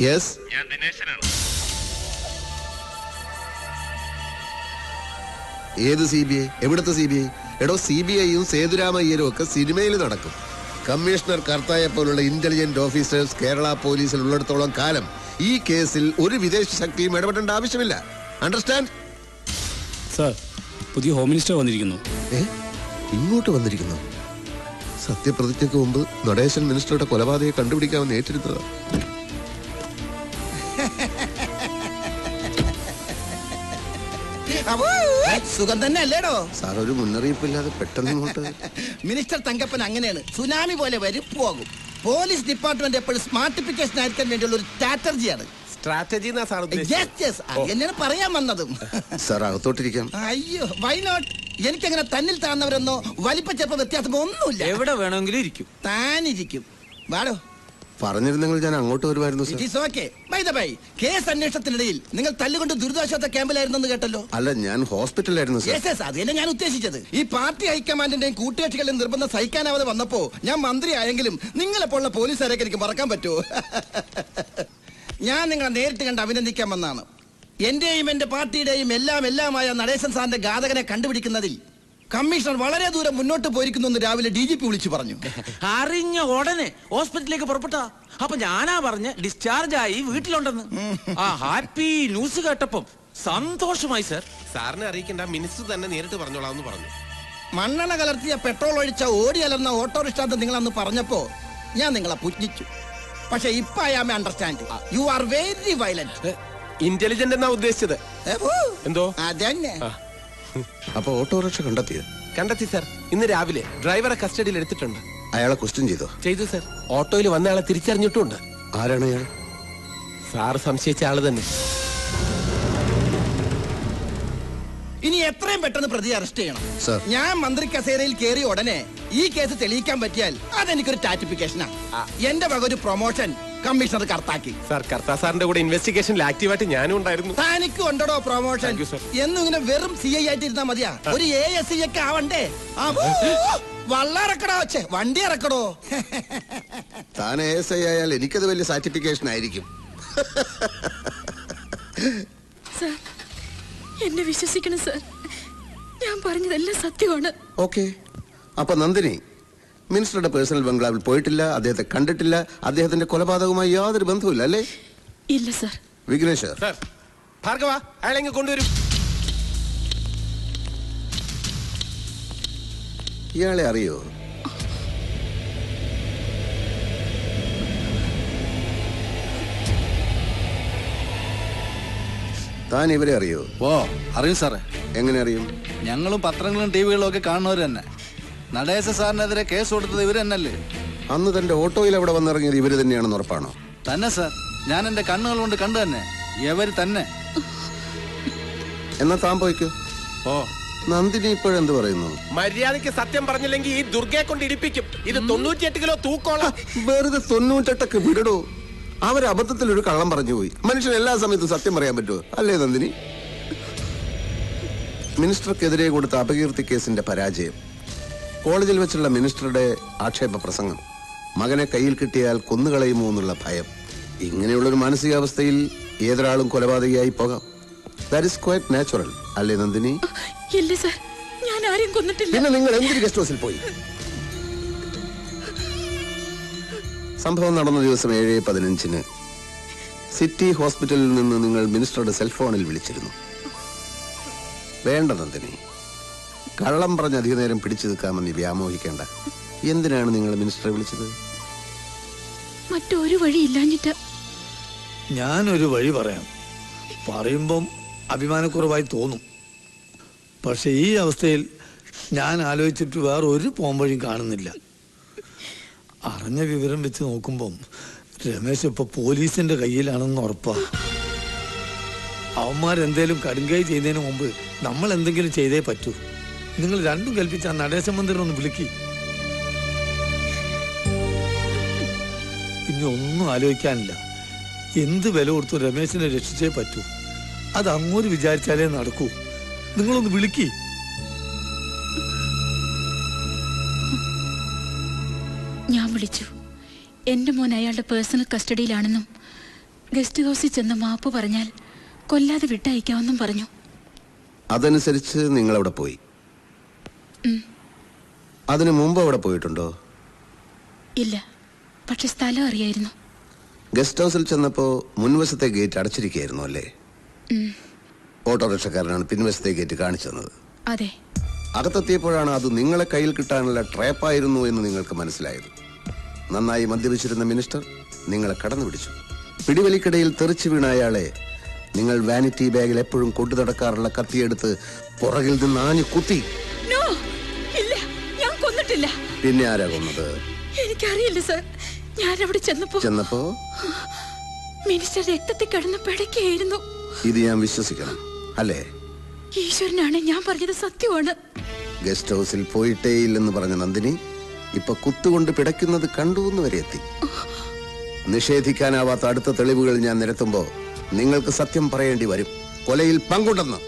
Yes, ഞാൻ ദിനേശനാണ്. ഏത് CBI? എവിടുത്തെ CBI? എടോ, CBIയും സേതുരാമയ്യരും ഒക്കെ സിനിമയിൽ നടക്കും. കമ്മീഷണർ കർത്തായെ പോലുള്ള ഇന്റലിജന്റ് ഓഫീസേഴ്സ് കേരള പോലീസിൽ ഉള്ളിടത്തോളം കാലം ഈ കേസിൽ ഒരു വിദേശ ശക്തിയും ഇടപെടേണ്ട ആവശ്യമില്ല. അണ്ടർസ്റ്റാൻഡ്? സാർ, പുതിയ ഹോം മിനിസ്റ്റർ വന്നിരിക്കുന്നു. ഇങ്ങോട്ട് വന്നിരിക്കുന്നു? സത്യപ്രതിജ്ഞയ്ക്ക് മുമ്പ് നടേശൻ മിനിസ്റ്ററുടെ കൊലപാതകയെ കണ്ടുപിടിക്കാമെന്ന് ഏറ്റെടുത്തതാണ്. സുഖം തന്നെ അല്ലേടോ സാർ? ഒരു മുന്നറിയിപ്പില്ലാതെ പെട്ടെന്ന് ഇങ്ങോട്ട്. മിനിസ്റ്റർ തങ്കപ്പൻ അങ്ങനെയാണ്, സുനാമി പോലെ വരും പോകും. പോലീസ് ഡിപ്പാർട്ട്മെന്റ് എപ്പോഴും സ്മാർട്ടിഫിക്കേഷൻ ആയിരിക്കാൻ വേണ്ടിയുള്ള ഒരു സ്ട്രാറ്റജിയാണ്. അങ്ങനെയാണ് പറയാൻ വന്നതും. സാർ, അകത്തോട്ടിരിക്കാം. അയ്യോ, വൈ നോട്ട്? എനിക്കങ്ങനെ തന്നിൽ താഴ്ന്നവരെന്നോ വലിപ്പ ചെറുപ്പ വ്യത്യാസമോ ഒന്നുമില്ല. എവിടെ വേണമെങ്കിലും ഇരിക്കും. താനിരിക്കും. വാടോ. പറഞ്ഞിരുന്നെങ്കിൽ ഞാൻ അങ്ങോട്ട് വരുമായിരുന്നു. കേസ് അന്വേഷണത്തിനിടയിൽ നിങ്ങൾ തല്ലുകൊണ്ട് ദുരിതാശ്വാസ ക്യാമ്പിലായിരുന്നെന്ന് കേട്ടല്ലോ. അല്ല, ഞാൻ ഹോസ്പിറ്റലിലായിരുന്നു. അത് തന്നെ ഞാൻ ഉദ്ദേശിച്ചത്. ഈ പാർട്ടി ഹൈക്കമാൻഡിന്റെയും കൂട്ടുകക്ഷികളുടെയും നിർബന്ധം സഹിക്കാനാവാതെ വന്നപ്പോ ഞാൻ മന്ത്രി ആയെങ്കിലും നിങ്ങളെപ്പോലുള്ള പോലീസുകാരൊക്കെ എനിക്ക് മറക്കാൻ പറ്റുമോ? ഞാൻ നിങ്ങളെ നേരിട്ട് കണ്ട് അഭിനന്ദിക്കാൻ വന്നാണ്. എന്റെയും എന്റെ പാർട്ടിയുടെയും എല്ലാമായ നടേശൻ സാറിന്റെ ഘാതകനെ കണ്ടുപിടിക്കുന്നതിൽ കമ്മീഷണർ വളരെ ദൂരം മുന്നോട്ട് പോയിരിക്കുന്നു എന്ന് രാവിലെ DGP വിളിച്ചു പറഞ്ഞു. അറിഞ്ഞ ഉടനെ ഹോസ്പിറ്റലിലേക്ക് പുറപ്പെട്ട. അപ്പൊ ഞാനാ പറഞ്ഞ ഡിസ്ചാർജ് ആയി വീട്ടിലുണ്ടെന്ന്. ഹാപ്പി ന്യൂസ് കേട്ടപ്പം സന്തോഷമായി സർ. സാറിനെ അറിയിക്കേണ്ട, മിനിസ്റ്റർ തന്നെ നേരിട്ട് പറഞ്ഞോളാന്ന് പറഞ്ഞു. മണ്ണെണ്ണ കലർത്തിയ പെട്രോൾ ഒഴിച്ച ഓടി അലർന്ന ഓട്ടോറിക്ഷ നിങ്ങൾ അന്ന് പറഞ്ഞപ്പോ ഞാൻ നിങ്ങളെ പുച്ഛിച്ചു. പക്ഷെ ഇപ്പൊ I am understand. You are very violent. Intelligent എന്നാ ഉദ്ദേശിച്ചത്. എന്തോ അതന്നെ. അപ്പൊ ഓട്ടോറിക്ഷ കണ്ടെത്തി സാർ. ഇന്ന് രാവിലെ ഡ്രൈവറെ കസ്റ്റഡിയിൽ എടുത്തിട്ടുണ്ട്. അയാളെ ക്വസ്റ്റ്യൻ ചെയ്തു സാർ. ഓട്ടോയിൽ വന്ന ആളെ തിരിച്ചറിഞ്ഞിട്ടുണ്ട്. ആരാണ് അയാൾ? സാർ സംശയിച്ച ആള് തന്നെ. ഇനി എത്രയും പെട്ടെന്ന് പ്രതി അറസ്റ്റ് ചെയ്യണം. ഞാൻ മന്ത്രി കസേരയിൽ കയറിയ ഉടനെ ഈ കേസ് തെളിയിക്കാൻ പറ്റിയാൽ അതെനിക്കൊരു ടാറ്റിഫിക്കേഷനാണ്. എന്റെ വക ഒരു പ്രൊമോഷൻ കമ്മീഷണർ കർത്താക്കി. സാർ, കർത്താ സാറിന്റെ കൂടെ ഇൻവെസ്റ്റിഗേഷനിൽ ആക്റ്റീവായിട്ട് ഞാനും ഉണ്ടായിരുന്നു. തനിക്ക് ഉണ്ടോ പ്രൊമോഷൻ? എന്നും ഇങ്ങനെ വെറും CI ആയിട്ട് ഇരുന്നാ മതിയാ? ഒരു ASI ഒക്കെ ആവണ്ടേ? വള്ളറക്കടോ, വണ്ടി ഇറക്കടോ. താൻ ASI ആയാൽ എനിക്കത് വലിയ സർട്ടിഫിക്കേഷൻ ആയിരിക്കും. സർ, എന്നെ വിശ്വസിക്കണം സർ. ഞാൻ പറഞ്ഞതെല്ലാം സത്യമാണ്. ഓക്കെ. അപ്പൊ നന്ദിനി മിനിസ്റ്ററുടെ പേഴ്സണൽ ബംഗ്ലാവിൽ പോയിട്ടില്ല, അദ്ദേഹത്തെ കണ്ടിട്ടില്ല, അദ്ദേഹത്തിന്റെ കൊലപാതകവുമായി യാതൊരു ബന്ധവുമില്ല അല്ലേ? ഇല്ല സർ. വിഘ്നേഷ് സാർ, ഭാർഗവ അയാളെങ്ങ് കൊണ്ടുവരും. ഇയാളെ അറിയോ? താൻ ഇവരെ അറിയോ? അറിയും സാറേ. എങ്ങനെ അറിയും? ഞങ്ങളും പത്രങ്ങളും TV-കളും ഒക്കെ കാണുന്നവർ തന്നെ. നടേശ സാറിനെതിരെ കേസ് കൊടുത്തത് ഇവര് തന്നെയല്ലേ? അന്ന് തന്റെ ഓട്ടോയിൽ അവിടെ വന്നിറങ്ങിയത് ഇവര് തന്നെയാണെന്ന് ഉറപ്പാണോ? തന്നെ സാർ, ഞാൻ എന്റെ കണ്ണുകൾ കൊണ്ട് കണ്ടു തന്നെ. ഇവര് തന്നെ. എന്നാ താൻ പോയിക്കോ. നന്ദിനി ഇപ്പോഴെന്ത് പറയുന്നു? മര്യാദയ്ക്ക് സത്യം പറഞ്ഞില്ലെങ്കിൽ ഈ ദുർഗയെ കൊണ്ട് ഇടിപ്പിക്കും. ഇത് 98 കിലോ തൂക്കോളാം. വെറുതെ 98 വിടടോ. അവർ അബദ്ധത്തിൽ ഒരു കള്ളം പറഞ്ഞു പോയി. മനുഷ്യൻ എല്ലാ സമയത്തും സത്യം പറയാൻ പറ്റുമോ? അല്ലേ നന്ദിനി? മിനിസ്റ്റർക്കെതിരെ കൊടുത്ത അപകീർത്തി കേസിന്റെ പരാജയം, കോളേജിൽ വെച്ചുള്ള മിനിസ്റ്ററുടെ ആക്ഷേപ പ്രസംഗം, മകനെ കയ്യിൽ കിട്ടിയാൽ കൊന്നുകളയുമോ എന്നുള്ള ഭയം, ഇങ്ങനെയുള്ളൊരു മാനസികാവസ്ഥയിൽ ഏതൊരാളും കൊലപാതകയായി പോകാം. ദാറ്റ് ഈസ് ക്വൈറ്റ് നാച്ചുറൽ അല്ലേ നന്ദിനി? ഇല്ല സർ, ഞാൻ ആരെയും കൊന്നിട്ടില്ല. പിന്നെ നിങ്ങൾ എന്തൊരു ഗസ്റ്റ് ഹൗസിൽ പോയി? സംഭവം നടന്ന ദിവസം 7:15 സിറ്റി ഹോസ്പിറ്റലിൽ നിന്ന് നിങ്ങൾ മിനിസ്റ്ററുടെ സെൽഫോണിൽ വിളിച്ചിരുന്നു. വേണ്ട നന്ദിനി, കള്ളം പറഞ്ഞ് അധിക നേരം പിടിച്ചു നിൽക്കാമെന്ന് വ്യാമോഹിക്കേണ്ട. എന്തിനാണ് നിങ്ങൾ മിനിസ്റ്ററെ വിളിച്ചത്? മറ്റൊരു വഴി ഇല്ലാഞ്ഞിട്ട്. ഞാനൊരു വഴി പറയാം. പറയുമ്പം അഭിമാനക്കുറവായി തോന്നും. പക്ഷെ ഈ അവസ്ഥയിൽ ഞാൻ ആലോചിച്ചിട്ട് വേറെ ഒരു പോംവഴിയും കാണുന്നില്ല. അറിഞ്ഞ വിവരം വെച്ച് നോക്കുമ്പം രമേശ് ഇപ്പൊ പോലീസിന്റെ കയ്യിലാണെന്ന് ഉറപ്പാ. അവന്മാരെന്തേലും കടുങ്കൈ ചെയ്യുന്നതിന് മുമ്പ് നമ്മൾ എന്തെങ്കിലും ചെയ്തേ പറ്റൂ. നിങ്ങൾ രണ്ടും കൽപ്പിച്ച ആ നടേശ മന്ദിരം ഒന്ന് വിളിക്ക്. ഇനി ഒന്നും ആലോചിക്കാനില്ല. എന്ത് വില കൊടുത്തു രമേശിനെ രക്ഷിച്ചേ പറ്റൂ. അത് അങ്ങോട്ട് വിചാരിച്ചാലേ നടക്കൂ. നിങ്ങളൊന്ന് വിളിക്ക്. ഞാൻ വിളിച്ചു. എന്റെ മോൻ അയാളുടെ പേഴ്സണൽ കസ്റ്റഡിയിലാണെന്നും ഗസ്റ്റ് ഹൗസിൽ ചെന്ന് മാപ്പ് പറഞ്ഞാൽ കൊല്ലാതെ വിട്ടയക്കാമെന്നും പറഞ്ഞു. അതനുസരിച്ച് നിങ്ങൾ അവിടെ പോയി. അതിനു മുമ്പ് അവിടെ പോയിട്ടുണ്ടോ? ഇല്ല, പക്ഷെ സ്ഥലം അറിയായിരുന്നു. ഗസ്റ്റ് ഹൗസിൽ ചെന്നപ്പോ മുൻവശത്തെ ഗേറ്റ് അടച്ചിരിക്കുകയായിരുന്നു അല്ലേ? ഓട്ടോറിക്ഷക്കാരനാണ് പിൻവശത്തെ ഗേറ്റ് കാണിച്ചു തന്നത്. അതെ. അകത്തെത്തിയപ്പോഴാണ് അത് നിങ്ങളെ കയ്യിൽ കിട്ടാനുള്ള ട്രാപ്പായിരുന്നു എന്ന് നിങ്ങൾക്ക് മനസ്സിലായത്. നന്നായി മദ്യപിച്ചിരുന്ന മിനിസ്റ്റർ നിങ്ങളെ കടന്നു പിടിച്ചു. പിടിവലിക്കിടയിൽ തെറിച്ചു വീണ അയാളെ നിങ്ങൾ വാനിറ്റി ബാഗിൽ എപ്പോഴും കൊണ്ടു നടക്കാറുള്ള കത്തിയെടുത്ത് പുറകിൽ നിന്ന് ആഞ്ഞു കുത്തി. ഇല്ല, ഞാൻ കൊന്നിട്ടില്ല. പിന്നെ ആരാ കൊന്നത്? എനിക്കറിയില്ല സർ. ഞാൻ അവിടെ ചെന്നപ്പോ മിനിസ്റ്റർ രക്തത്തിൽ കിടന്ന് പിടയ്ക്കായിരുന്നു. ഇത് ഞാൻ വിശ്വസിക്കണം അല്ലേ? ഈശ്വരനാണ്, ഞാൻ പറഞ്ഞത് സത്യമാണ്. ഗസ്റ്റ് ഹൗസിൽ പോയിട്ടേ ഇല്ലെന്ന് പറഞ്ഞ നന്ദിനി ഇപ്പൊ കുത്തുകൊണ്ട് പിടയ്ക്കുന്നത് കണ്ടു എന്ന് വരെ എത്തി. നിഷേധിക്കാനാവാത്ത അടുത്ത തെളിവുകൾ ഞാൻ നിരത്തുമ്പോ നിങ്ങൾക്ക് സത്യം പറയേണ്ടി വരും. കൊലയിൽ പങ്കുണ്ടെന്ന്.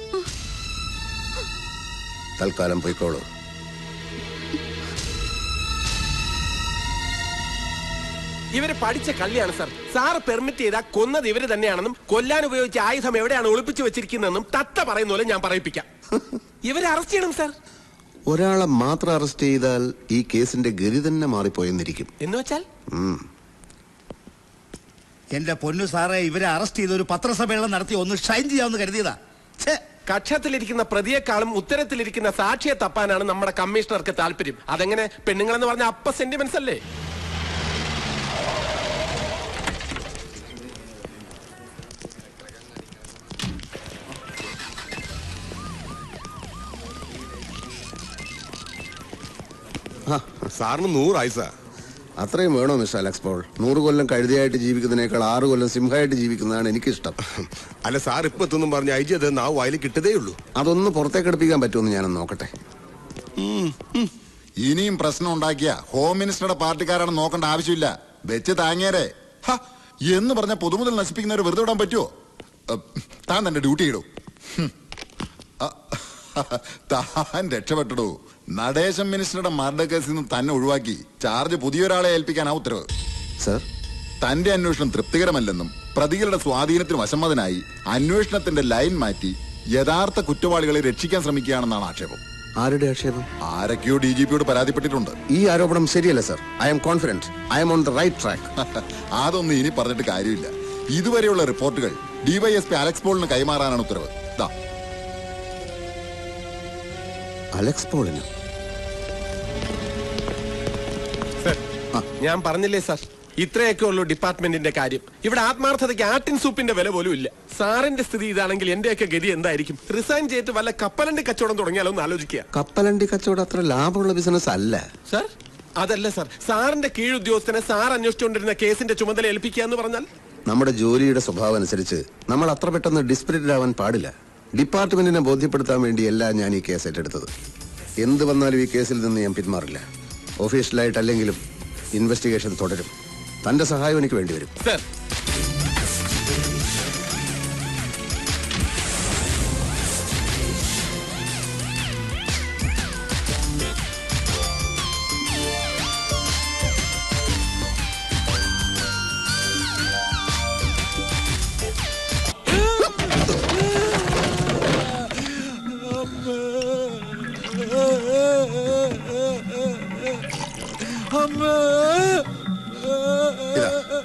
തൽക്കാലം പോയിക്കോളൂ. ഇവര് പഠിച്ച കള്ളിയാണ് സാർ. സാർ പെർമിറ്റ് ചെയ്താൽ കൊന്നത് ഇവര് തന്നെയാണെന്നും കൊല്ലാൻ ഉപയോഗിച്ച ആയുധം എവിടെയാണ് ഒളിപ്പിച്ചു വെച്ചിരിക്കുന്നതെന്നും തത്ത പറയുന്ന പോലെ ഞാൻ പറയിപ്പിക്കാം. ഇവരെ അറസ്റ്റ് ചെയ്യണം സാർ. ഒരാളെ മാത്രം അറസ്റ്റ് ചെയ്താൽ ഈ കേസിന്റെ ഗതി തന്നെ മാറിപ്പോയെന്നിരിക്കും. എന്ന് വെച്ചാൽ എന്റെ പൊന്നു സാറേ, ഇവരെ അറസ്റ്റ് ചെയ്ത് ഒരു പത്രസമ്മേളനം നടത്തി ഒന്ന് ഷൈൻ ചെയ്യാമെന്ന് കരുതിയതാ. കക്ഷത്തിലിരിക്കുന്ന പ്രതിയെക്കാളും ഉത്തരത്തിലിരിക്കുന്ന സാക്ഷിയെ തപ്പാനാണ് നമ്മുടെ കമ്മീഷണർക്ക് താല്പര്യം. അതെങ്ങനെ പെണ്ണുങ്ങളെന്ന് പറഞ്ഞ അപ്പ സെന്റിമെന്റ്സ് അല്ലേ? സാറിന് 100 ആയുസാ. അത്രയും വേണോ മിസ്റ്റർ അലക്സ് പോൾ? 100 കൊല്ലം കഴുതയായിട്ട് ജീവിക്കുന്നതിനേക്കാൾ 6 കൊല്ലം സിംഹമായിട്ട് ജീവിക്കുന്നതാണ് എനിക്കിഷ്ടം. അല്ല സാർ ഇപ്പൊ എത്തുന്നും പറഞ്ഞ് ഐജി അത് നാവ് വായിൽ കിട്ടതേ ഉള്ളൂ. അതൊന്ന് പുറത്തേക്ക് എടുപ്പിക്കാൻ പറ്റുമെന്ന് ഞാനൊന്ന് നോക്കട്ടെ. ഇനിയും പ്രശ്നം ഉണ്ടാക്കിയ ഹോം മിനിസ്റ്ററുടെ പാർട്ടിക്കാരാണ് നോക്കേണ്ട ആവശ്യമില്ല. വെച്ച് താങ്ങിയാരേ എന്ന് പറഞ്ഞ പൊതുമുതൽ നശിപ്പിക്കുന്നവർ വെറുതെ വിടാൻ പറ്റുമോ? താൻ തന്റെ ഡ്യൂട്ടി ഇടൂ. താൻ രക്ഷപ്പെട്ടിടൂ. നടേശൻ മിനിസ്റ്ററുടെ മർഡർ കേസിൽ നിന്ന് തന്നെ ഒഴിവാക്കി ചാർജ് പുതിയൊരാളെ ഏൽപ്പിക്കാനാ ഉത്തരവ്. സർ, തന്റെ അന്വേഷണം തൃപ്തികരമല്ലെന്നും പ്രതികളുടെ സ്വാധീനത്തിന് വശംവദനായി അന്വേഷണത്തിന്റെ ലൈൻ മാറ്റി യഥാർത്ഥ കുറ്റവാളികളെ രക്ഷിക്കാൻ ശ്രമിക്കുകയാണെന്നാണ് ആക്ഷേപം. ആരുടെ ആക്ഷേപം? ആരൊക്കെയോ DGPയോട് പരാതിപ്പെട്ടിട്ടുണ്ട്. ഈ ആരോപണം ശരിയല്ല sir. I am confident. I am on the right track. അതൊന്നും ഇനി പറഞ്ഞിട്ട് കാര്യമില്ല. ഇതുവരെയുള്ള റിപ്പോർട്ടുകൾ DYSP അലക്സ് പോളിന് കൈമാറാനാണ് ഉത്തരവ്. അലക്സ് പോളിന്? ഞാൻ പറഞ്ഞില്ലേ സാർ, ഇത്രയൊക്കെ ഉള്ളൂ ഡിപ്പാർട്ട്മെന്റിന്റെ കാര്യം. ഇവിടെ ആത്മാർത്ഥതയ്ക്ക് ആട്ടിൻ സൂപ്പിന്റെ വില പോലും ഇല്ല. സാറിന്റെ സ്ഥിതി ഇതാണെങ്കിൽ എന്റെയൊക്കെ ഗതി എന്തായിരിക്കും? റിസൈൻ ചെയ്തിട്ട് വല്ല കപ്പലണ്ടി കച്ചവടം തുടങ്ങിയാലോ എന്ന് ആലോചിക്കുക. കപ്പലണ്ടി കച്ചവടം അത്ര ലാഭമുള്ള ബിസിനസ് അല്ല സാർ. അതല്ല സാർ, സാറിന്റെ കീഴുദ്യോഗസ്ഥനെ സാർ അന്വേഷിച്ചുകൊണ്ടിരുന്ന കേസിന്റെ ചുമതല ഏൽപ്പിക്കുക എന്ന് പറഞ്ഞാൽ? നമ്മുടെ ജോലിയുടെ സ്വഭാവം അനുസരിച്ച് നമ്മൾ അത്ര പെട്ടെന്ന് ഡിസ്പിരിറ്റഡ് ആവാൻ പാടില്ല. ഡിപ്പാർട്ട്മെന്റിനെ ബോധ്യപ്പെടുത്താൻ വേണ്ടിയല്ല ഞാൻ ഈ കേസ് ഏറ്റെടുത്തത്. എന്ത് വന്നാലും ഈ കേസിൽ നിന്ന് ഞാൻ പിന്മാറില്ല. ഒഫീഷ്യലായിട്ടല്ലെങ്കിലും ഇൻവെസ്റ്റിഗേഷൻ തുടരും. തന്റെ സഹായം എനിക്ക് വേണ്ടിവരും. സർ,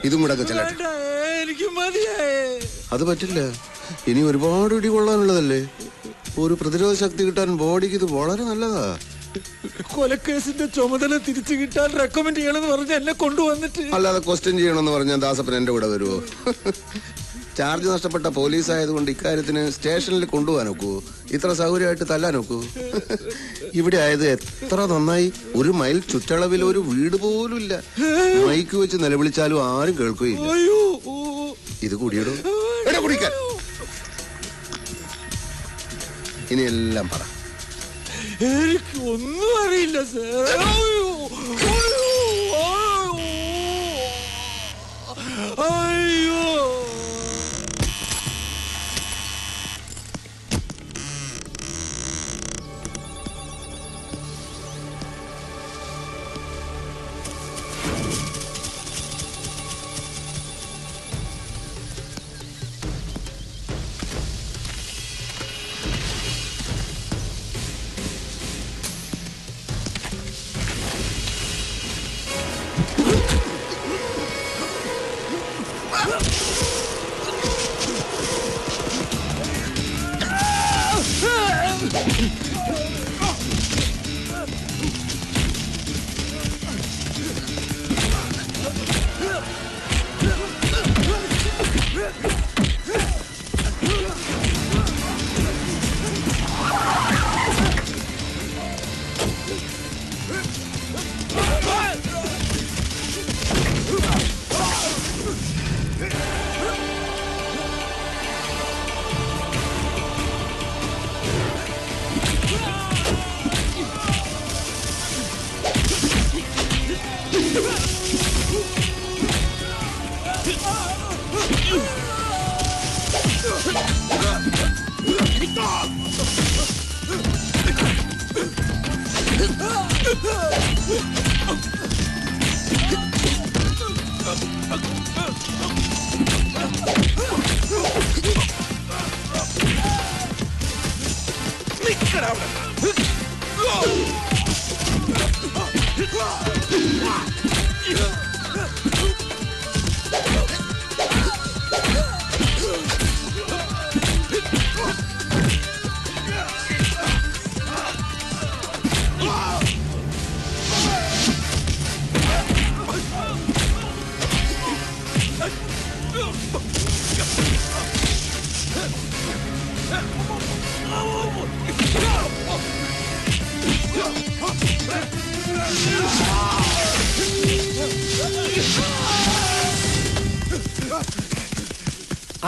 ഇതും കൂടെ ചെല്ലട്ടെ. എനിക്ക് മതിയായേ. അത് പറ്റില്ല. ഇനി ഒരുപാട് ഇടി കൊള്ളാനുള്ളതല്ലേ. ഒരു പ്രതിരോധ ശക്തി കിട്ടാൻ ബോഡിക്ക് ഇത് വളരെ നല്ലതാ. കൊലക്കേസിന്റെ ചുമതല തിരിച്ചു കിട്ടാൻ റെക്കമെൻഡ് ചെയ്യണമെന്ന് പറഞ്ഞ് എന്നെ കൊണ്ടുവന്നിട്ട്. അല്ലാതെ ക്വസ്റ്റ്യൻ ചെയ്യണമെന്ന് പറഞ്ഞാൽ ദാസപ്പൻ എന്റെ കൂടെ വരുമോ? ചാർജ് നഷ്ടപ്പെട്ട പോലീസ് ആയതുകൊണ്ട് ഇക്കാര്യത്തിന് സ്റ്റേഷനിൽ കൊണ്ടുപോകാൻ നോക്കൂ. ഇത്ര സൗകര്യമായിട്ട് തല്ലാൻ നോക്കൂ. ഇവിടെ ആയത് എത്ര നന്നായി. 1 മൈൽ ചുറ്റളവിൽ ഒരു വീട് പോലും ഇല്ല. മൈക്ക് വെച്ച് നിലവിളിച്ചാലും ആരും കേൾക്കുകയില്ല. ഇത് കുടിയിടും. കുടിക്കാൻ ഇനി എല്ലാം പറ. എനിക്ക് ഒന്നും അറിയില്ല സാർ. അയ്യോ,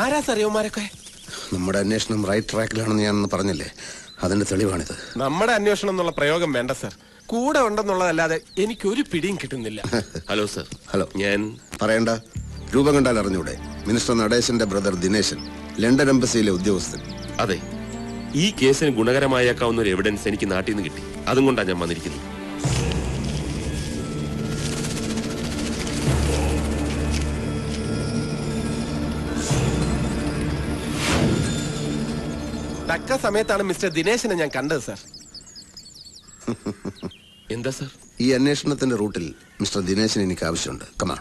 ആരാ സാർ യവന്മാരൊക്കെ? നമ്മുടെ അന്വേഷണം റൈറ്റ് ട്രാക്കിലാണെന്ന് ഞാൻ പറഞ്ഞില്ലേ, അതിന്റെ തെളിവാണിത്. നമ്മുടെ അന്വേഷണം എന്നുള്ള പ്രയോഗം വേണ്ട സാർ. കൂടെ ഉണ്ടെന്നുള്ളതല്ലാതെ എനിക്കൊരു പിടിയും കിട്ടുന്നില്ല. Hello sir. ഹലോ. ഞാൻ പറയണ്ട, രൂപം കണ്ടാൽ അറിഞ്ഞൂടെ? മിനിസ്റ്റർ നടേശന്റെ ബ്രദർ ദിനേശൻ, ലണ്ടൻ എംബസിയിലെ ഉദ്യോഗസ്ഥൻ. അതെ, ഈ കേസിന് ഗുണകരമായേക്കാവുന്ന ഒരു എവിഡൻസ് എനിക്ക് നാട്ടിൽ നിന്ന് കിട്ടി. അതും കൊണ്ടാണ് ഞാൻ വന്നിരിക്കുന്നത്. തക്ക സമയത്താണ് മിസ്റ്റർ ദിനേശനെ ഞാൻ കണ്ടത് സാർ. എന്താ സാർ? ഈ അന്വേഷണത്തിന്റെ റൂട്ടിൽ മിസ്റ്റർ ദിനേശൻ എനിക്ക് ആവശ്യമുണ്ട്. കമാ.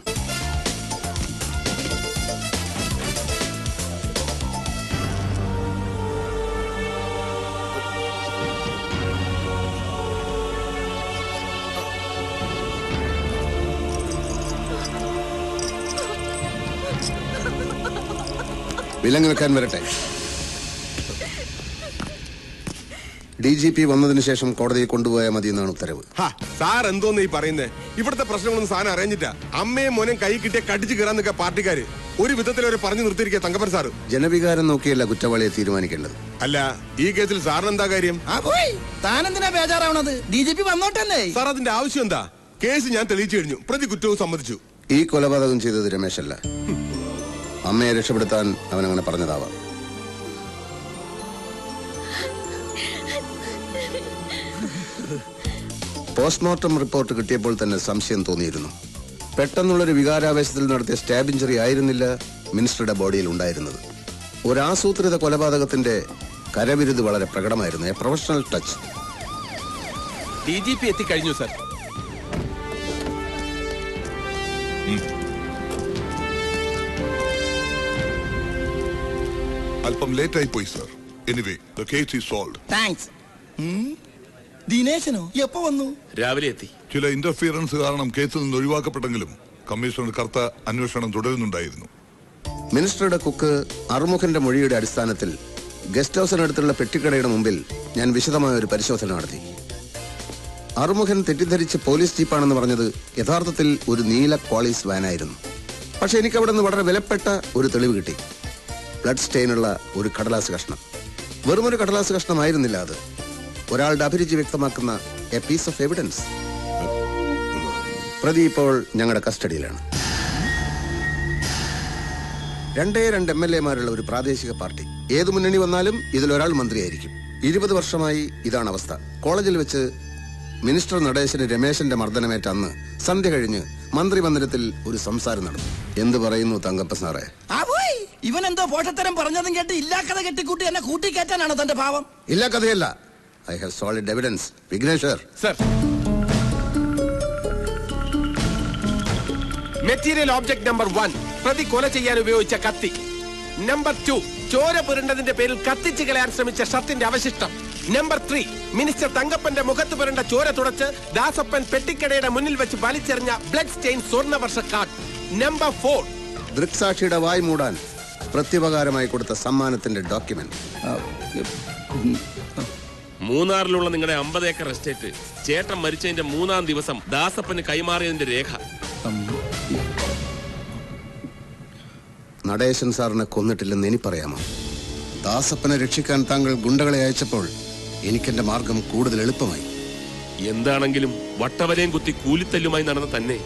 വിലങ്ങ് വെക്കാൻ വരട്ടെ. DGP വന്നതിന് ശേഷം കോടതിയിൽ കൊണ്ടുപോയാൽ മതി എന്നാണ് ഉത്തരവ്. സാർ എന്തോന്ന് ഈ പറയുന്നേ? ഇവിടുത്തെ പ്രശ്നങ്ങളൊന്നും സാധനം അറിഞ്ഞിട്ടാ. അമ്മയും മോനും കൈ കിട്ടിയ കടിച്ചു കയറാൻ നിൽക്കുക പാർട്ടിക്കാര്. ഒരു വിധത്തിൽ അവരെ പറഞ്ഞു നിർത്തിയിരിക്കുക തങ്കപ്പൻ സാറ്. ജനവികാരം നോക്കിയല്ല കുറ്റവാളിയെ തീരുമാനിക്കേണ്ടത്. അല്ല, ഈ കേസിൽ സാറിന് എന്താ കാര്യം? താനെന്തിനാ ബേജാറാവണത്? DGP വന്നോട്ടല്ലേ. സാർ അതിന്റെ ആവശ്യം എന്താ? കേസ് ഞാൻ തെളിയിച്ചു കഴിഞ്ഞു. പ്രതി കുറ്റവും സമ്മതിച്ചു. ഈ കൊലപാതകം ചെയ്തത് രമേശല്ല. അമ്മയെ രക്ഷപ്പെടുത്താൻ അവനങ്ങനെ പറഞ്ഞതാവാം. പോസ്റ്റ്മോർട്ടം റിപ്പോർട്ട് കിട്ടിയപ്പോൾ തന്നെ സംശയം തോന്നിയിരുന്നു. പെട്ടെന്നുള്ളൊരു വികാരാവേശത്തിൽ നടത്തിയ സ്റ്റാബ് ഇഞ്ചറി ആയിരുന്നില്ല മിനിസ്റ്ററുടെ ബോഡിയിൽ ഉണ്ടായിരുന്നത്. ഒരാസൂത്രിത കൊലപാതകത്തിന്റെ കരവിരുത് വളരെ പ്രകടമായിരുന്നു. A professional touch. DGP എത്തിക്കഴിഞ്ഞു സാർ. അല്പം ലേറ്റ് ആയി പോയി sir. Anyway the case is solved. Thanks. ദിനേശനോ എപ്പോ വന്നു? രാവിലെ എത്തി. ചില ഇന്റർഫിയറൻസ് കാരണം കേസിൽ നിന്ന് ഒഴിവാക്കപ്പെട്ടെങ്കിലും കമ്മീഷണർ കർത്ത അന്വേഷണം തുടരുന്നുണ്ടായിരുന്നു. മിനിസ്റ്ററുടെ കുക്ക് അറുമുഖന്റെ മൊഴിയുടെ അടിസ്ഥാനത്തിൽ ഗസ്റ്റ് ഹൗസിനടുത്തുള്ള പെട്ടിക്കടയുടെ മുമ്പിൽ ഞാൻ വിശദമായ ഒരു പരിശോധന നടത്തി. അറുമുഖൻ തെറ്റിദ്ധരിച്ച് പോലീസ് ജീപ്പാണെന്ന് പറഞ്ഞത് യഥാർത്ഥത്തിൽ ഒരു നീല ക്വാളിസ് വാനായിരുന്നു. പക്ഷെ എനിക്ക് അവിടെ നിന്ന് വളരെ വിലപ്പെട്ട ഒരു തെളിവ് കിട്ടി. ബ്ലഡ് സ്റ്റെയിനുള്ള ഒരു കടലാസ് കഷ്ണം. വെറുമൊരു കടലാസ് കഷ്ണമായിരുന്നില്ല അത്. ഒരാളുടെ അഭിരുചി വ്യക്തമാക്കുന്ന എ പീസ് ഓഫ് എവിഡൻസ്. പ്രതി ഇപ്പോൾ ഞങ്ങളുടെ കസ്റ്റഡിയിലാണ്. 2 MLA-മാരുള്ള ഒരു പ്രാദേശിക പാർട്ടി. ഏത് മുന്നണി വന്നാലും ഇതിലൊരാൾ മന്ത്രിയായിരിക്കും. 20 വർഷമായി ഇതാണ് അവസ്ഥ. കോളേജിൽ വെച്ച് മിനിസ്റ്റർ നടേശന് രമേശന്റെ മർദ്ദനമേറ്റ അന്ന് സന്ധ്യ കഴിഞ്ഞ് മന്ത്രിമന്ദിരത്തിൽ ഒരു സംസാരം നടന്നു. എന്ത് പറയുന്നു തങ്കപ്പ സാറേ? ഇവൻ എന്തോ പോഷത്തരം പറഞ്ഞതും കേട്ട് ഇല്ലാക്കഥ കെട്ടിക്കൂട്ടി എന്നെ കൂട്ടിക്കയറ്റാനാണോ തന്റെ ഭാവം? ഇല്ല, കഥയല്ല. I have solid evidence. Vigneshwar sir. Material object number 1 പ്രതി കൊല ചെയ്യാൻ ഉപയോഗിച്ച കത്തി. നമ്പർ 2 ചോര പുരണ്ടതിന്റെ പേരിൽ കത്തിച്ചു കളയാൻ ശ്രമിച്ച ഷർട്ടിന്റെ അവശിഷ്ടം. നമ്പർ 3 മിനിസ്റ്റർ തങ്കപ്പന്റെ മുഖത്ത് പുരണ്ട ചോര തുടച്ച് ദാസപ്പൻ പെട്ടിക്കടയുടെ മുന്നിൽ വെച്ച് വലിച്ചെറിഞ്ഞ blood stain Swarnavarsha card. Number 4 ദൃക്സാക്ഷിയുടെ വായ് മൂടാൻ പ്രത്യുപകാരമായി കൊടുത്ത സമ്മാനത്തിന്റെ ഡോക്യുമെന്റ്. മൂന്നാറിലുള്ള നിങ്ങളുടെ 50 ഏക്കർ എസ്റ്റേറ്റ് ചേട്ടൻ മരിച്ചതിന്റെ 3-ാം ദിവസം ദാസപ്പന് കൈമാറിയതിന്റെ രേഖ. നടേശൻ സാറിനെ കൊന്നിട്ടില്ലെന്ന് എനിക്കറിയാമോ? ദാസപ്പനെ രക്ഷിക്കാൻ താങ്കൾ ഗുണ്ടകളെ അയച്ചപ്പോൾ എനിക്കെന്റെ മാർഗം കൂടുതൽ എളുപ്പമായി. എന്താണെങ്കിലും വട്ടവരെയും കുത്തി കൂലിത്തല്ലുമായി നടന്ന തന്നെ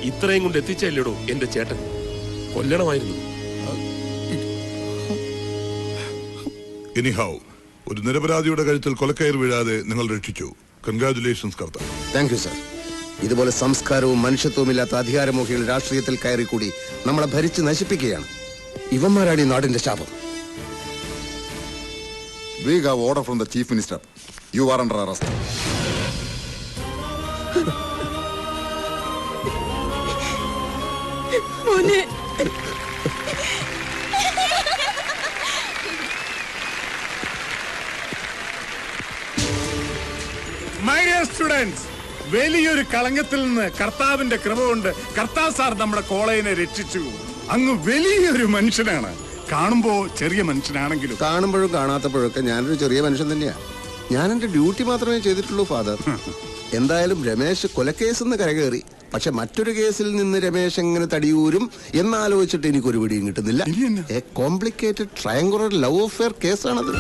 ഇത്രയും കൊണ്ട് എത്തിച്ചല്ലേടോ എന്റെ ചേട്ടൻ. കൊല്ലണമായിരുന്നു. എനിഹൗ, ഒരു നിരപരാധിയുടെ കഴുത്തിൽ കൊലക്കയർ വീഴാതെ നിങ്ങൾ രക്ഷിച്ചു. Congratulations Kartha. Thank you sir. ഇതുപോലെ സംസ്കാരവും മനുഷ്യത്വമില്ലാത്ത അധികാരമോഹികൾ രാഷ്ട്രീയത്തിൽ കയറി കൂടി നമ്മളെ ഭരിച്ച് നശിപ്പിക്കുകയാണ്. ഇവന്മാരാണ് ഈ നാടിന്റെ ശാപം. We have order from the Chief Minister. You are under arrest. My dear students, വലിയൊരു കളങ്കത്തിൽ നിന്ന് കർത്താവിന്റെ കൃപ കൊണ്ട് കർത്താവ് സാർ നമ്മുടെ കോളേജിനെ രക്ഷിച്ചു. അങ്ങ് വലിയൊരു മനുഷ്യനാണ്. കാണുമ്പോ ചെറിയ മനുഷ്യനാണെങ്കിലും കാണുമ്പോഴും കാണാത്തപ്പോഴൊക്കെ ഞാനൊരു ചെറിയ മനുഷ്യൻ തന്നെയാ. ഞാൻ എന്റെ ഡ്യൂട്ടി മാത്രമേ ചെയ്തിട്ടുള്ളൂ ഫാദർ. എന്തായാലും രമേശ് കൊലക്കേസെന്ന് കരകയറി. പക്ഷെ മറ്റൊരു കേസിൽ നിന്ന് രമേശ് എങ്ങനെ തടിയൂരും എന്നാലോചിച്ചിട്ട് എനിക്കൊരു പിടിയും കിട്ടുന്നില്ല. A complicated triangular love affair കേസാണത്.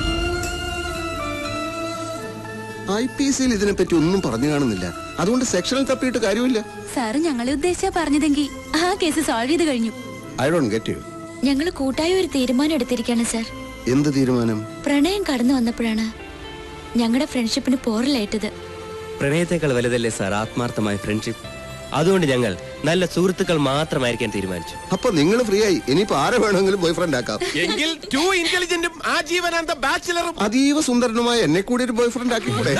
IPC ഇതിനെപ്പറ്റി ഒന്നും പറഞ്ഞു കാണുന്നില്ല. അതുകൊണ്ട് സെക്ഷനിൽ തപ്പിയിട്ട് കാര്യമില്ല. സാറ് ഞങ്ങളെ ഉദ്ദേശിച്ചാ പറഞ്ഞതെങ്കിൽ ആ കേസ് സോൾവ് ചെയ്ത് കഴിഞ്ഞു. I don't get you. ഞങ്ങൾ കൂട്ടായി ഒരു തീരുമാനം എടുത്തിരിക്കുകയാണ് സാർ. എന്ത് തീരുമാനം? പ്രണയം കടന്നു വന്നപ്പോഴാണ് ഞങ്ങളുടെ ഫ്രണ്ട്ഷിപ്പിന് പോറലേറ്റത്. പ്രണയത്തെക്കാൾ വലുതല്ലേ സാർ ആത്മാർത്ഥമായ ഫ്രണ്ട്ഷിപ്പ്. അതുകൊണ്ട് ഞങ്ങൾ നല്ല സുഹൃത്തുക്കൾ മാത്രമായിരിക്കാൻ തീരുമാനിച്ചു. അപ്പൊ നിങ്ങൾ ഫ്രീ ആയി. ഇനിയിപ്പോ ആരെ വേണമെങ്കിലും ബോയ് ഫ്രണ്ട് ആക്കാം. എങ്കിൽ 2 ഇന്റലിജന്റും ആജീവനാന്ത ബാച്ചിലറും അതീവ സുന്ദരനുമായ എന്നെ കൂടി ഒരു ബോയ് ഫ്രണ്ട് ആക്കിക്കൂടെ?